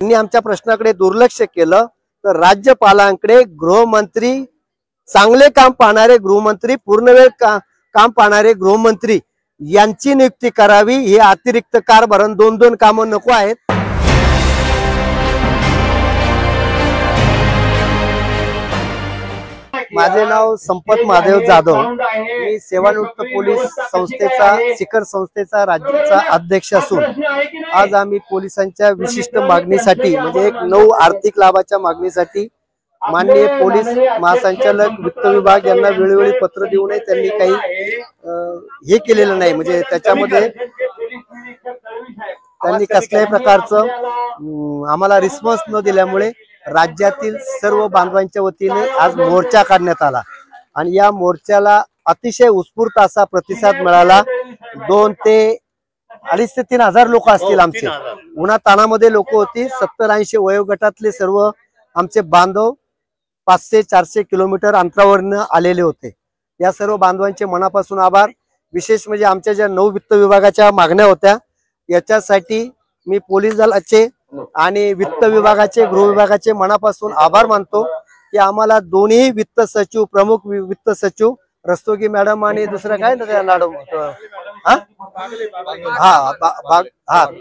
त्यांनी आमच्या प्रश्नाकडे दुर्लक्ष केलं तर राज्यपालांकडे गृहमंत्री, चांगले काम पाहणारे गृहमंत्री, पूर्णवेळ काम पाहणारे गृहमंत्री यांची नियुक्ती करावी। हे अतिरिक्त कारभारण दोन दोन कामं नको आहेत। माझे नाव संपत महादेव जाधव, मी सेवानिवृत्त पोलीस संस्थेचा शिखर संस्थेचा राज्याचा अध्यक्ष असून आज आम्ही पोलिसांच्या विशिष्ट मागणीसाठी म्हणजे एक 9 आर्थिक लाभाच्या मागणीसाठी माननीय पोलीस महासंचालक वित्त विभाग यांना वेळोवेळी पत्र देऊ नये त्यांनी काही हे केलेलं नाही, म्हणजे त्याच्यामध्ये त्यांनी कसल्याही प्रकारचं आम्हाला रिस्पॉन्स न दिल्यामुळे राज्यातील सर्व बांधवांच्या वतीने आज मोर्चा काढण्यात आला आणि या मोर्चाला अतिशय उत्स्फूर्त असा प्रतिसाद मिळाला। 2 ते 2.5 ते 3 हजार लोक असतील आमचे। उन्हा तानामध्ये लोक होती। 70-80 वयोगटातले सर्व आमचे बांधव 500-400 किलोमीटर अंतरावरून आलेले होते। या सर्व बांधवांचे मनापासून आभार। विशेष म्हणजे आमच्या ज्या 9 वित्त विभागाच्या मागण्या होत्या याच्यासाठी मी पोलीस दलाचे आणि वित्त विभागाचे, गृह विभागाचे मनापासून आभार मानतो की आम्हाला दोन्ही वित्त सचिव, प्रमुख वित्त सचिव रस्तोगी मॅडम आणि दुसरा काय मॅडम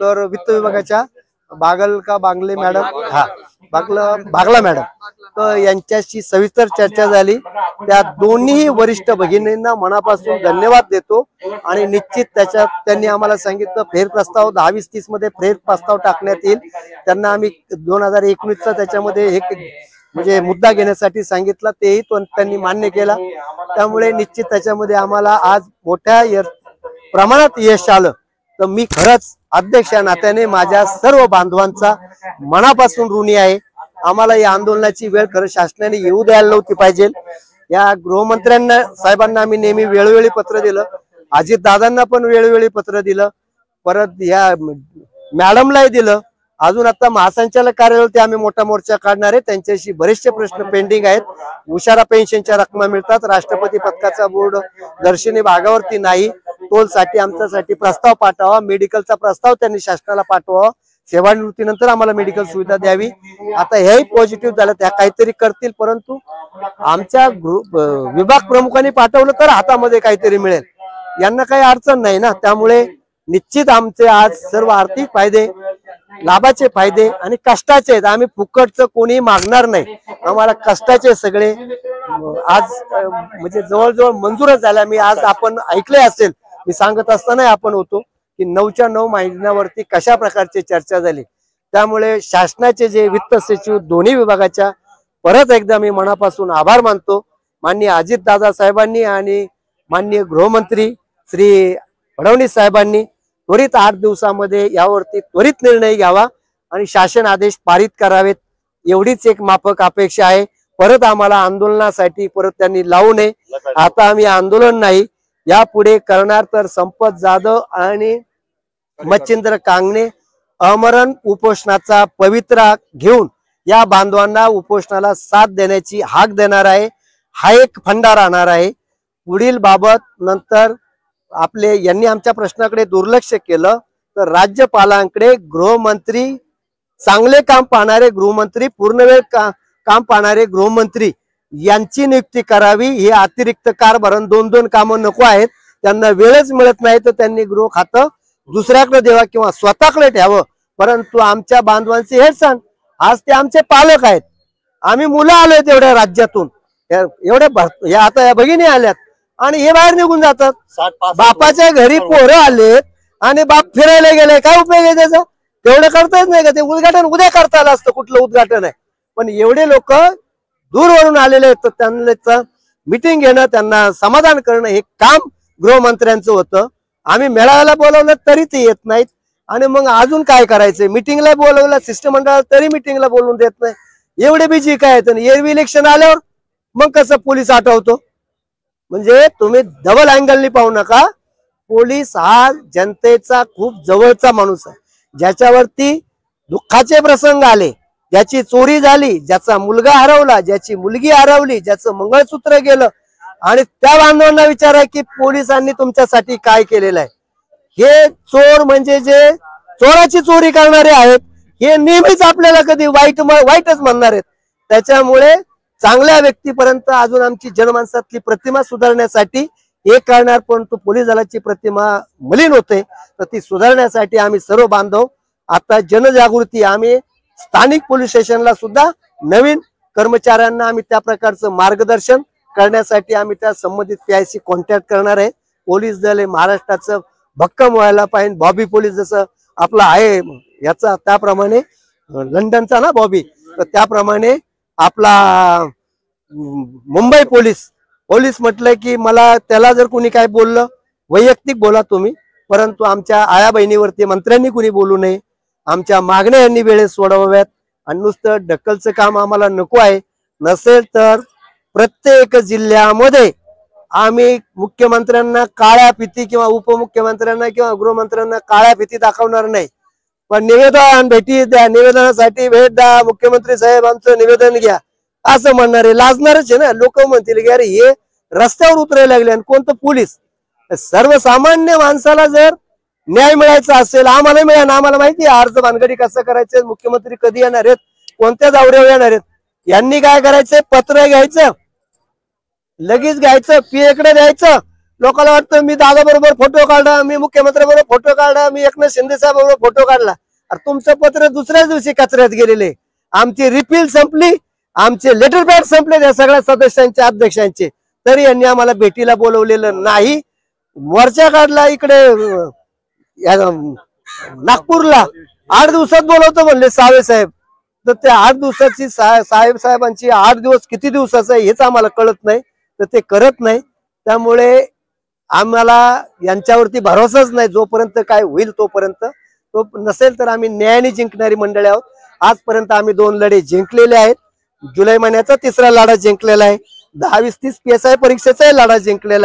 तर वित्त विभागाच्या बागले मॅडम बागला मॅडम तर यांच्याशी सविस्तर चर्चा झाली। त्या दोन्ही वरिष्ठ भगिनींना मनापासून धन्यवाद देतो आणि निश्चित त्याच्यात त्यांनी आम्हाला सांगितलं फेरप्रस्ताव 10-20-30 मध्ये फेरप्रस्ताव टाकण्यात येईल। त्यांना आम्ही 2019चा त्याच्यामध्ये एक म्हणजे मुद्दा घेण्यासाठी सांगितला, तेही त्यांनी मान्य केला। त्यामुळे निश्चित त्याच्यामध्ये आम्हाला आज मोठ्या प्रमाणात यश आलं। तर मी खरंच अध्यक्ष या नात्याने माझ्या सर्व बांधवांचा मनापासून ऋणी आहे। आम्हाला या आंदोलनाची वेळ खरं शासनाने येऊ द्यायला नव्हती पाहिजे। या गृहमंत्र्यांना साहेबांना आम्ही नेहमी वेळोवेळी पत्र दिलं, अजित दादांना पण वेळोवेळी पत्र दिलं, परत या मॅडमलाही दिलं। अजून आता महासंचालक कार्यालयावरती आम्ही मोठा मोर्चा काढणार आहे। त्यांच्याशी बरेचसे प्रश्न पेंडिंग आहेत। उशारा पेन्शनच्या रकमा मिळतात, राष्ट्रपती पदकाचा बोर्ड दर्शनी भागावरती नाही, टोलसाठी आमच्यासाठी प्रस्ताव पाठवा, मेडिकलचा प्रस्ताव त्यांनी शासनाला पाठवावा, सेवानिवृत्तीनंतर आम्हाला मेडिकल सुविधा द्यावी। आता हेही पॉझिटिव्ह झालं, त्या काहीतरी करतील, परंतु आमच्या विभाग प्रमुखांनी पाठवलं तर हातामध्ये काहीतरी मिळेल, यांना काही अडचण नाही ना। त्यामुळे निश्चित आमचे आज सर्व आर्थिक फायदे, लाभाचे फायदे आणि कष्टाचे आहेत। आम्ही फुकटचं कोणी मागणार नाही, आम्हाला कष्टाचे सगळे आज म्हणजे जवळजवळ मंजूरच झाल्या। मी आज आपण ऐकले असेल, मी सांगत असताना आपण होतो की 9च्या 9 महिन्यावरती कशा प्रकारची चर्चा झाली। त्यामुळे शासनाचे जे वित्त सचिव दोन्ही विभागाच्या परत एकदा मी मनापासून आभार मानतो। माननीय अजित दादा साहेबांनी आणि माननीय गृहमंत्री श्री फडणवीस साहेबांनी त्वरित 8 दिवसामध्ये यावरती त्वरित निर्णय घ्यावा आणि शासन आदेश पारित करावेत, एवढीच एक माफक अपेक्षा आहे। परत आम्हाला आंदोलनासाठी परत त्यांनी लावू नये। आता आम्ही आंदोलन नाही यापुढे करणार तर संपत जाधव आणि मच्छिंद्र कांगणे अमरण उपोषणाचा पवित्रा घेऊन या बांधवांना उपोषणाला साथ देण्याची हाक देणार आहे। हा एक फंडा राहणार आहे। पुढील बाबत नंतर आपले यांनी आमच्या प्रश्नाकडे दुर्लक्ष केलं तर राज्यपालांकडे गृहमंत्री, चांगले काम पाहणारे गृहमंत्री, पूर्णवेळ काम पाहणारे गृहमंत्री यांची नियुक्ती करावी। हे अतिरिक्त कारभारण दोन दोन कामं नको आहेत, त्यांना वेळच मिळत नाही तर त्यांनी गृह खातं दुसऱ्याकडे द्यावा किंवा स्वतःकडे ठेवावं। परंतु आमच्या बांधवांचे हेच सांग, आज ते आमचे पालक आहेत, आम्ही मुलं आलोय तेवढ्या राज्यातून, एवढे आता या भगिनी आल्यात आणि हे बाहेर निघून जातात। बापाच्या घरी पोरं आलेत आणि बाप फिरायला गेले, काय उपयोग आहे त्याचा? तेवढं करताच नाही का? ते उद्घाटन उद्या करता आलं असतं, कुठलं उद्घाटन आहे? पण एवढे लोक दूरवरून आलेले आहेत, त्यांचं मिटिंग घेणं, त्यांना समाधान करणं हे काम गृहमंत्र्यांचं होतं। आम्ही मेळाव्याला बोलवलं तरी ते येत नाहीत आणि मग अजून काय करायचंय? मिटिंगला बोलवलं शिष्टमंडळाला तरी मिटिंगला बोलवून देत नाही, एवढे बिजी काय आहेत? एरवी इलेक्शन आल्यावर मग कसं पोलीस आठवतो? म्हणजे तुम्ही डबल अँगलनी पाहू नका। पोलीस हा जनतेचा खूप जवळचा माणूस आहे, ज्याच्यावरती दुःखाचे प्रसंग आले, ज्याची चोरी झाली, ज्याचा मुलगा हरवला, ज्याची मुलगी हरवली, ज्याचं मंगळसूत्र गेलं आणि त्या बांधवांना विचारा की पोलिसांनी तुमच्यासाठी काय केलेलं आहे। हे चोर म्हणजे जे चोराची चोरी करणारे आहेत हे नेहमीच आपल्याला कधी वाईटच म्हणणार आहेत. त्याच्यामुळे चांगल्या व्यक्तीपर्यंत अजून आमची जनमानसातली प्रतिमा सुधारण्यासाठी हे करणार, परंतु पोलीस दलाची प्रतिमा मलिन होते, तर ती सुधारण्यासाठी आम्ही सर्व बांधव आता जनजागृती, आम्ही स्थानिक पोलीस स्टेशनला सुद्धा नवीन कर्मचाऱ्यांना आम्ही त्या प्रकारचं मार्गदर्शन करण्यासाठी आम्ही त्या संबंधित PIC कॉन्टॅक्ट करणार आहे. पोलीस दल हे महाराष्ट्राचं भक्कम व्हायला पाहिजे. बॉबी पोलीस जसं आपला आहे याचा, त्याप्रमाणे लंडनचा ना बॉबी, तर त्याप्रमाणे आपला मुंबई पोलीस म्हटलं की मला त्याला जर कोणी काय बोललं, वैयक्तिक बोला तुम्ही, परंतु आमच्या आया बहिणीवरती मंत्र्यांनी कुणी बोलू नये. आमच्या मागण्या यांनी वेळेत सोडवाव्यात आणि नुसतं ढकलचं काम आम्हाला नको आहे. नसेल तर प्रत्येक जिल्ह्यामध्ये आम्ही मुख्यमंत्र्यांना काळ्या फिती किंवा उपमुख्यमंत्र्यांना किंवा गृहमंत्र्यांना काळ्या फिती दाखवणार नाही, पण निवेदन भेटी द्या, निवेदनासाठी भेट द्या, मुख्यमंत्री साहेब आमचं निवेदन घ्या असं म्हणणारे लाजणारच आहे ना. लोक म्हणतील की अरे हे रस्त्यावर उतरायला लागले, आणि कोणतं पोलीस. सर्वसामान्य माणसाला जर न्याय मिळायचा असेल, आम्हाला मिळेल, आम्हाला माहिती आहे अर्ज भानगडी कसं करायचं, मुख्यमंत्री कधी येणार आहेत, कोणत्या दौऱ्यावर येणार आहेत. यांनी काय करायचंय, पत्र घ्यायचं, लगेच घ्यायचं, PA द्यायचं. लोकांना वाटतं मी दादा बरोबर फोटो काढला, मी मुख्यमंत्री बरोबर फोटो काढला, मी एकनाथ शिंदे साहेब बरोबर फोटो काढला. अरे तुमचं पत्र दुसऱ्याच दिवशी कचऱ्यात गेलेले. आमची रिफिल संपली, आमचे लेटर पॅड संपले त्या सगळ्या सदस्यांचे, अध्यक्षांचे, तरी यांनी आम्हाला भेटीला बोलवलेलं नाही. मोर्चा काढला इकडे नागपूरला, 8 दिवसात बोलवतो म्हणले सावे साहेब. तर त्या 8 दिवसाची साहेबांची 8 दिवस किती दिवसाचं आहे हेच आम्हाला कळत नाही, तर ते करत नाही. त्यामुळे आम्हाला यांच्यावरती भरोसाच नाही. जोपर्यंत काय होईल तोपर्यंत, तो नसेल तर आम्ही न्यायाने जिंकणारी मंडळी आहोत. आजपर्यंत आम्ही 2 लढे जिंकलेले आहेत. जुलै महिन्याचा 3रा लढा जिंकलेला आहे. 10-20-30 PSI परीक्षेचाही लढा जिंकलेला